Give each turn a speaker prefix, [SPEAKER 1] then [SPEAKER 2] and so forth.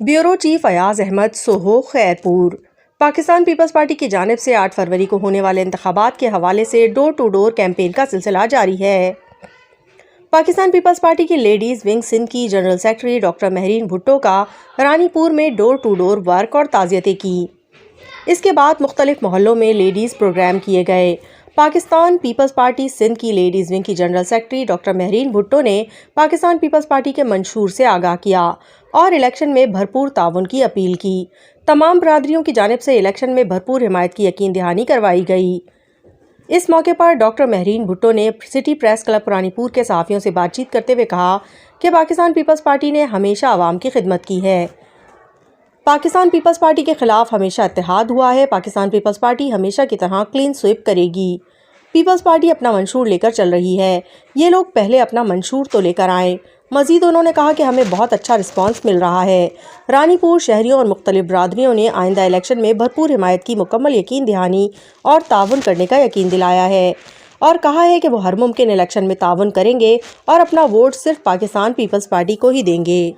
[SPEAKER 1] Bureau chief Ayaz Ahmed Soho Khairpur. Pakistan Peoples Party की जानिब से 8 फरवरी को होने वाले इंतखाबात के हवाले से डोर टू डोर कैंपेन का सिलसिला जारी है। पाकिस्तान पीपल्स पार्टी की लेडीज़ विंग सिंध की general secretary doctor Mehreen Bhutto का रानीपुर में डोर टू डोर वर्क और ताज़ियतें की। इसके बाद मुख्तलिफ मोहल्लों में लेडीज़ प्रोग्राम किए गए। पाकिस्तान पीपल्स पार्टी सिंध की लेडीज़ विंग की general secretary doctor Mehreen Bhutto ने पाकिस्तान पीपल्स पार्टी के मंशूर से आगाह किया और इलेक्शन में भरपूर ताउन की अपील की। तमाम बरादरियों की जानिब से इलेक्शन में भरपूर हिमायत की यकीन दहानी करवाई गई। इस मौके पर डॉक्टर महरीन भुट्टो ने सिटी प्रेस क्लब रानीपुर के सहाफ़ियों से बातचीत करते हुए कहा कि पाकिस्तान पीपल्स पार्टी ने हमेशा आवाम की खिदमत की है। पाकिस्तान पीपल्स पार्टी के खिलाफ हमेशा इत्तेहाद हुआ है। पाकिस्तान पीपल्स पार्टी हमेशा की तरह क्लीन स्वीप करेगी। पीपल्स पार्टी अपना मंशूर लेकर चल रही है। ये लोग पहले अपना मंशूर तो लेकर आएँ। मज़ीद उन्होंने कहा कि हमें बहुत अच्छा रिस्पांस मिल रहा है। रानीपुर शहरियों और मुख्तलिफ बरादरियों ने आइंदा इलेक्शन में भरपूर हिमायत की मुकम्मल यकीन दहानी और ताउन करने का यकीन दिलाया है और कहा है कि वो हर मुमकिन इलेक्शन में ताउन करेंगे और अपना वोट सिर्फ पाकिस्तान पीपल्स पार्टी को ही देंगे।